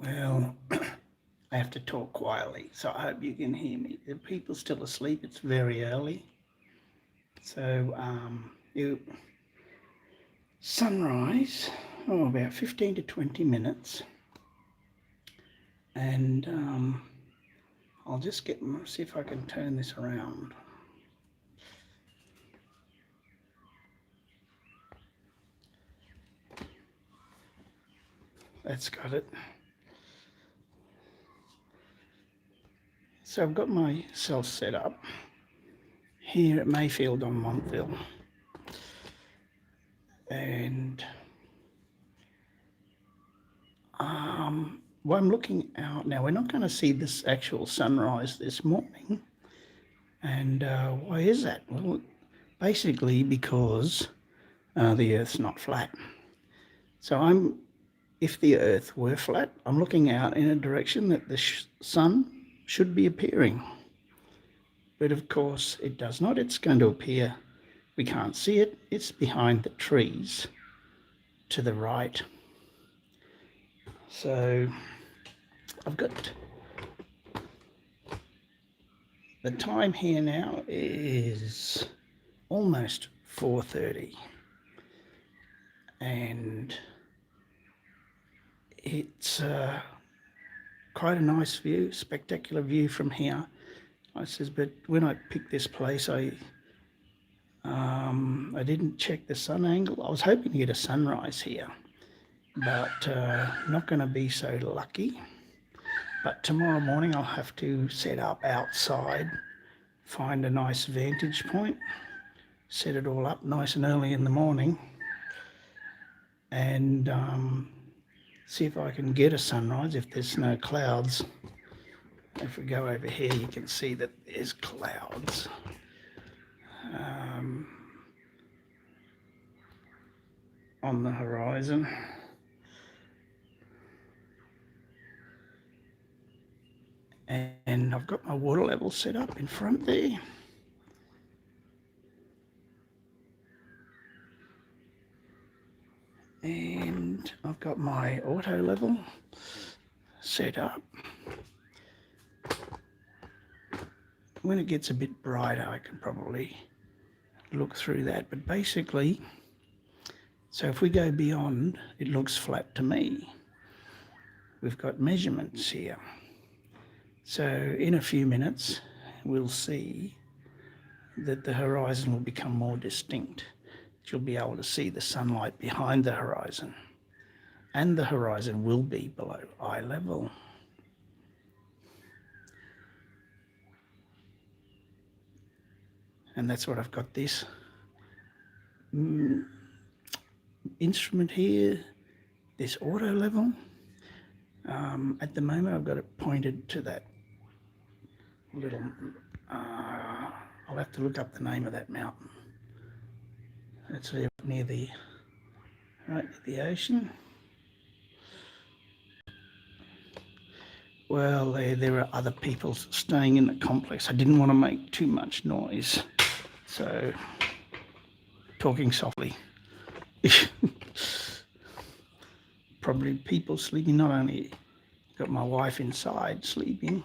Well, I have to talk quietly, so I hope you can hear me. Are people still asleep? It's very early. So, sunrise, about 15 to 20 minutes. And I'll just see if I can turn this around. That's got it. So I've got myself set up here at Mayfield on Montville. And well, I'm looking out now. We're not going to see this actual sunrise this morning. And why is that? Well, basically because the Earth's not flat. So if the Earth were flat, I'm looking out in a direction that the sun should be appearing. But of course it does not. It's going to appear, we can't see it. It's behind the trees to the right. So I've got the time here now is almost 4:30, and it's quite a nice view, spectacular view from here. I says, but when I picked this place, I didn't check the sun angle. I was hoping to get a sunrise here, but not going to be so lucky. But tomorrow morning I'll have to set up outside, find a nice vantage point, set it all up nice and early in the morning, and see if I can get a sunrise if there's no clouds. If we go over here, you can see that there's clouds. On the horizon. And I've got my water level set up in front there. And I've got my auto level set up. When it gets a bit brighter, I can probably look through that. But basically, so if we go beyond, it looks flat to me. We've got measurements here. So in a few minutes, we'll see that the horizon will become more distinct. You'll be able to see the sunlight behind the horizon, and the horizon will be below eye level. And that's what I've got this instrument here, this auto level. At the moment I've got it pointed to that little, I'll have to look up the name of that mountain. It's near the ocean. Well, there are other people staying in the complex. I didn't want to make too much noise, so talking softly. Probably people sleeping, not only got my wife inside sleeping,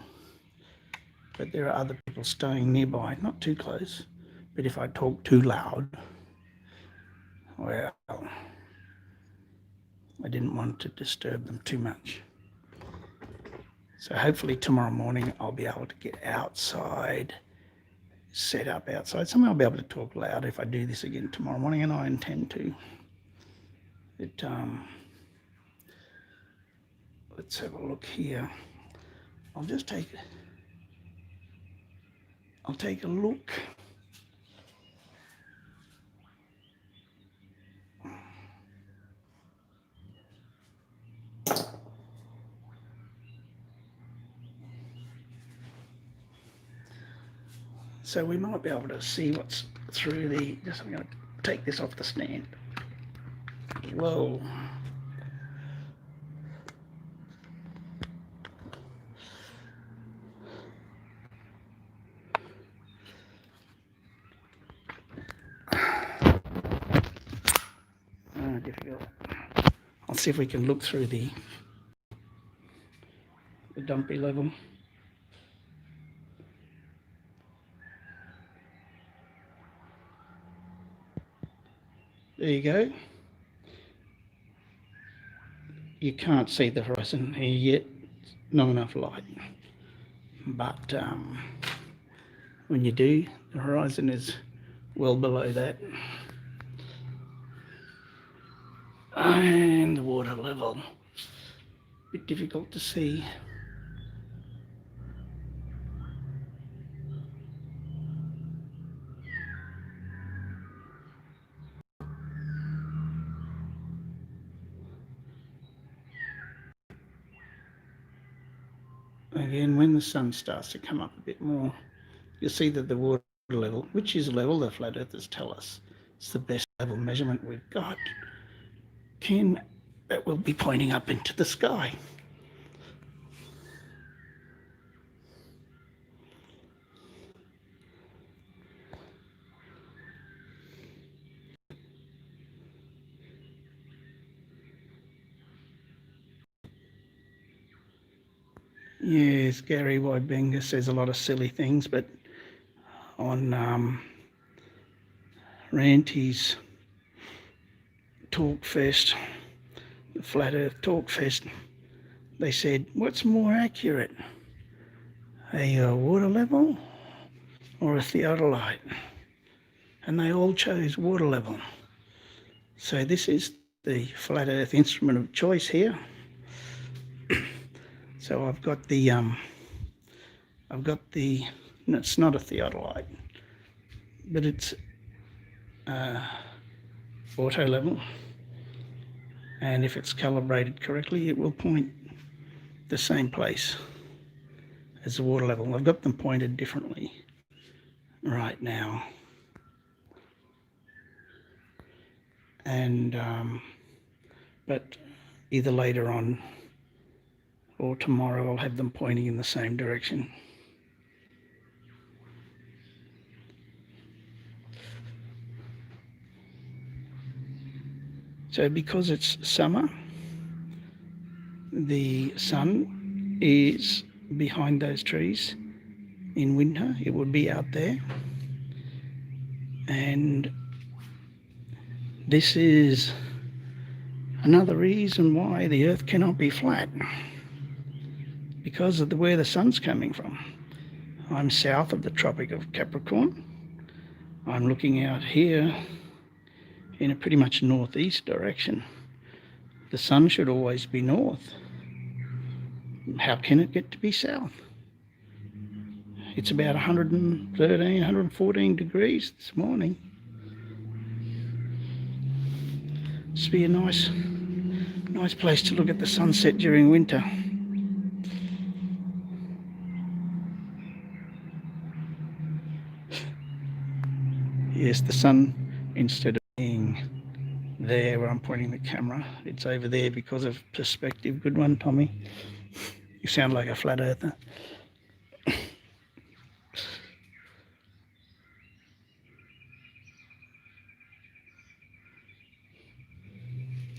but there are other people staying nearby, not too close. But if I talk too loud, well, I didn't want to disturb them too much. So hopefully tomorrow morning I'll be able to get outside, set up outside. Somehow I'll be able to talk loud if I do this again tomorrow morning, and I intend to. Let's have a look here. I'll take a look. So we might be able to see what's through the, I'm going to take this off the stand. Whoa. Difficult. I'll see if we can look through the dumpy level. There you go. You can't see the horizon here yet, not enough light. But when you do, the horizon is well below that. And the water level, a bit difficult to see. Again, when the sun starts to come up a bit more, you'll see that the water level, which is level, the flat earthers tell us it's the best level measurement we've got, that will be pointing up into the sky. Yes, Gary Wybenga says a lot of silly things, but on Ranty's Talk Fest, the Flat Earth Talk Fest, they said, what's more accurate, a water level or a theodolite? And they all chose water level. So this is the Flat Earth instrument of choice here. So I've got the, no, it's not a theodolite, but it's auto level. And if it's calibrated correctly, it will point the same place as the water level. I've got them pointed differently right now. And, but either later on or tomorrow I'll have them pointing in the same direction. So because it's summer, the sun is behind those trees. In winter, it would be out there. And this is another reason why the Earth cannot be flat, because of where the sun's coming from. I'm south of the Tropic of Capricorn. I'm looking out here in a pretty much northeast direction. The sun should always be north. How can it get to be south? It's about 113, 114 degrees this morning. This would be a nice place to look at the sunset during winter. Yes, the sun, instead of being there where I'm pointing the camera, it's over there because of perspective. Good one, Tommy. You sound like a flat earther.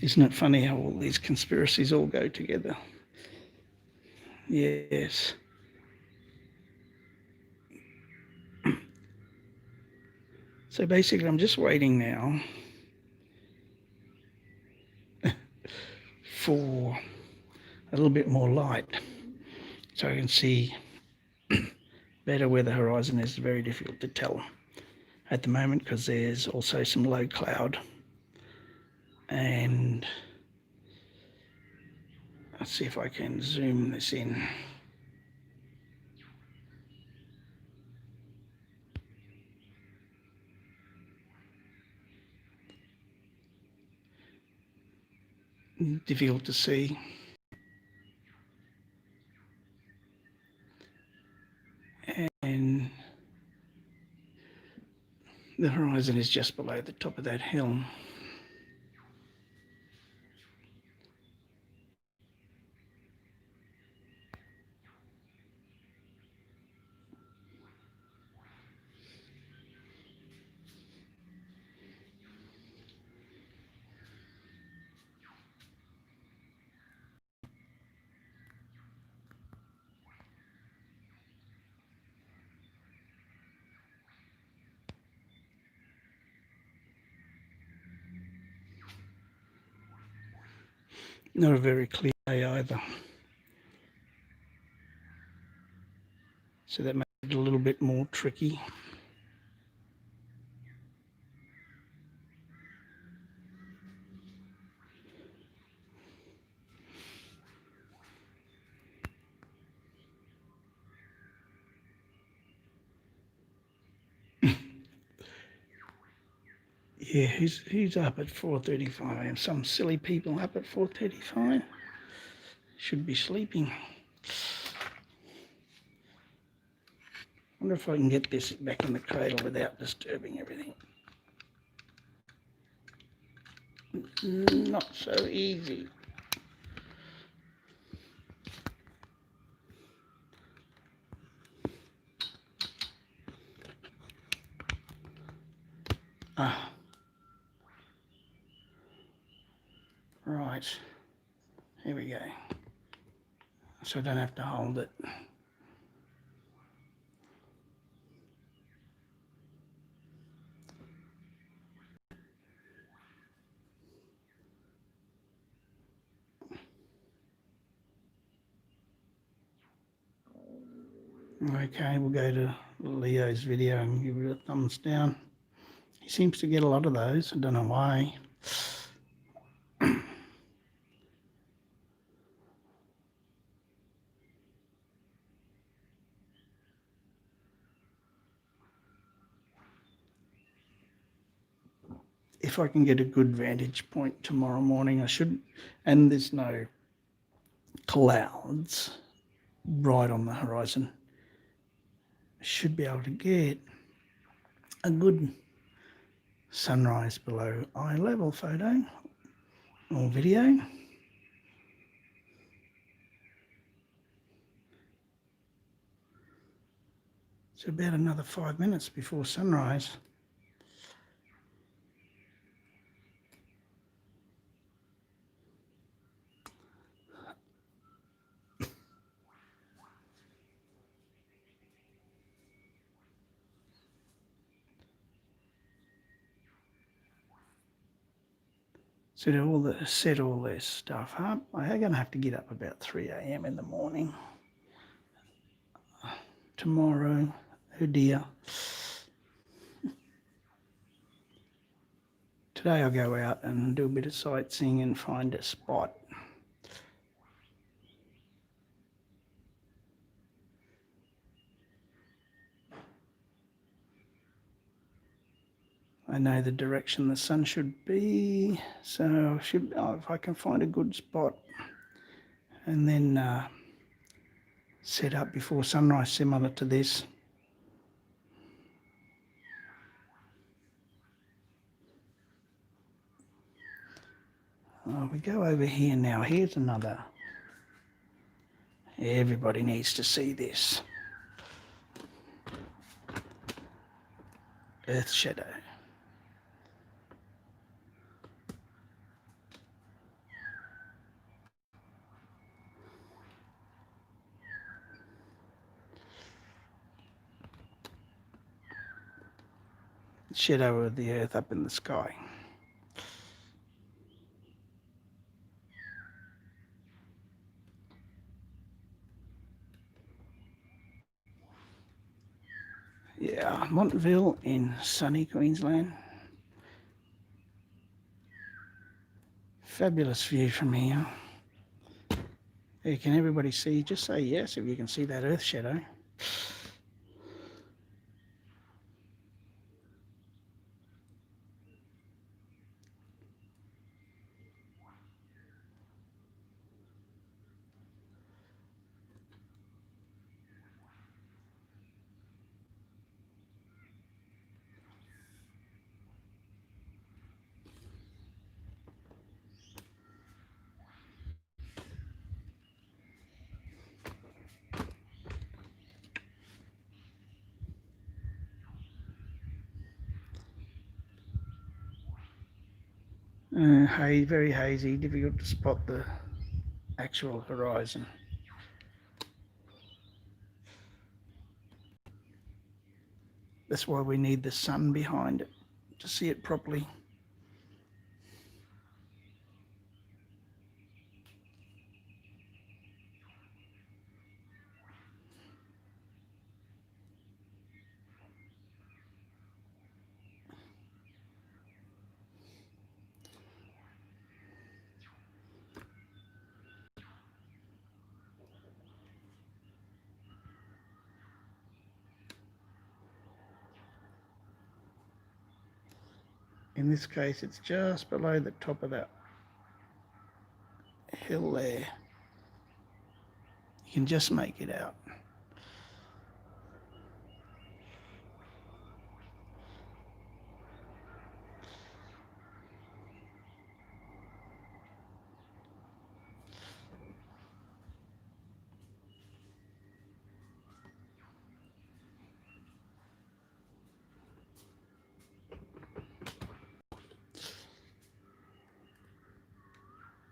Isn't it funny how all these conspiracies all go together? Yes. So basically, I'm just waiting now for a little bit more light so I can see better where the horizon is. Very difficult to tell at the moment because there's also some low cloud. And let's see if I can zoom this in. Difficult to see. And the horizon is just below the top of that hill. Not a very clear day either. So that makes it a little bit more tricky. Yeah, who's up at 4:35 a.m.? Some silly people up at 4:35 should be sleeping. Wonder if I can get this back in the cradle without disturbing everything. Not so easy. Ah, right. Here we go. So I don't have to hold it. Okay, we'll go to Leo's video and give it a thumbs down. He seems to get a lot of those. I don't know why. If I can get a good vantage point tomorrow morning, I should, and there's no clouds right on the horizon, I should be able to get a good sunrise below eye level photo or video. So about another 5 minutes before sunrise. So to set all this stuff up, I'm going to have to get up about 3 a.m. in the morning. Tomorrow, oh dear. Today I'll go out and do a bit of sightseeing and find a spot. I know the direction the sun should be, so if I can find a good spot and then set up before sunrise similar to this. We go over here now. Here's another. Everybody needs to see this. Earth shadow. Shadow of the earth up in the sky. Yeah, Montville in sunny Queensland. Fabulous view from here. Hey, can everybody see? Just say yes if you can see that earth shadow. Very hazy, difficult to spot the actual horizon. That's why we need the sun behind it to see it properly. In this case, it's just below the top of that hill there. You can just make it out.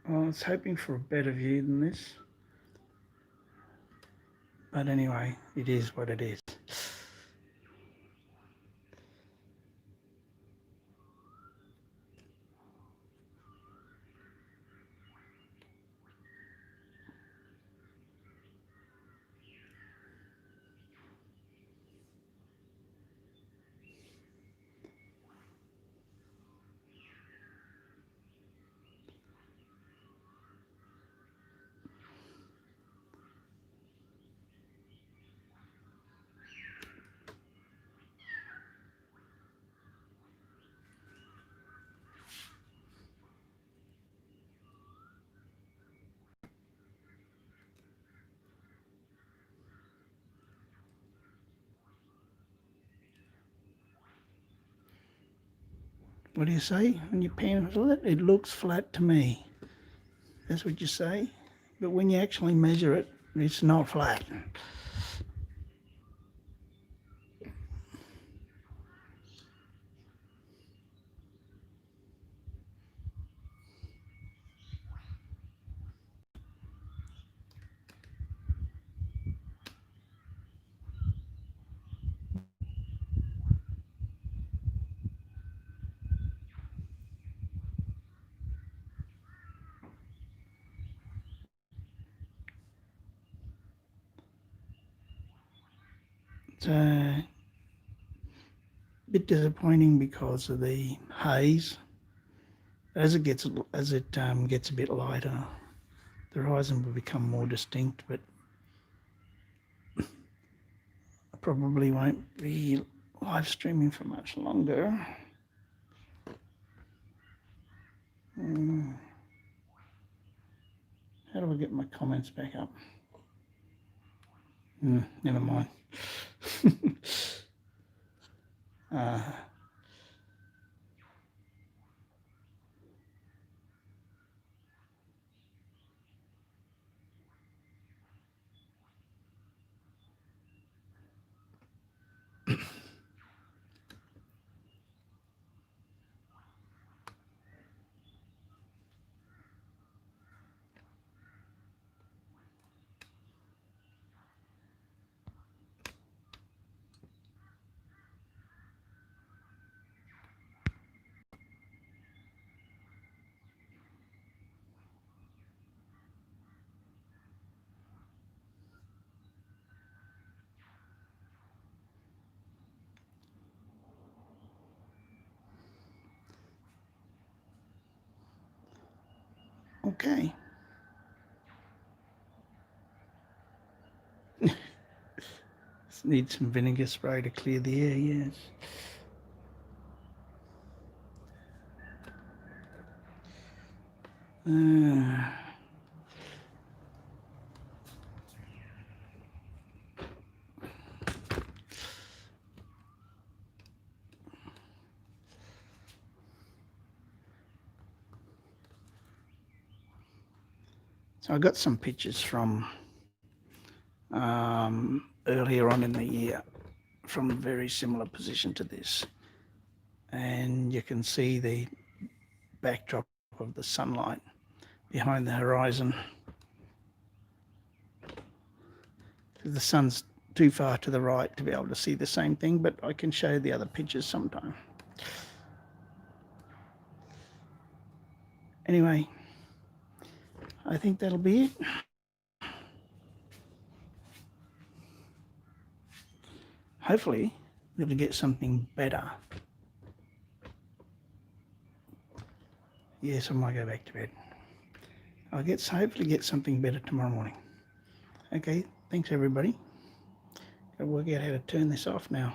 Well, I was hoping for a better view than this. But anyway, it is what it is. What do you say when you pencil it? It looks flat to me. That's what you say. But when you actually measure it, it's not flat. It's a bit disappointing because of the haze. As it gets a bit lighter, the horizon will become more distinct. But I probably won't be live streaming for much longer. How do I get my comments back up? Never mind. Okay. Need some vinegar spray to clear the air, yes. So I got some pictures from earlier on in the year from a very similar position to this. And you can see the backdrop of the sunlight behind the horizon. The sun's too far to the right to be able to see the same thing, but I can show you the other pictures sometime. Anyway, I think that'll be it. Hopefully, we'll get something better. Yes, I might go back to bed. I'll hopefully get something better tomorrow morning. Okay, thanks everybody. Gotta work out how to turn this off now.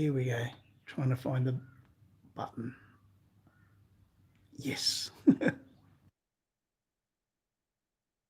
Here we go, trying to find the button. Yes.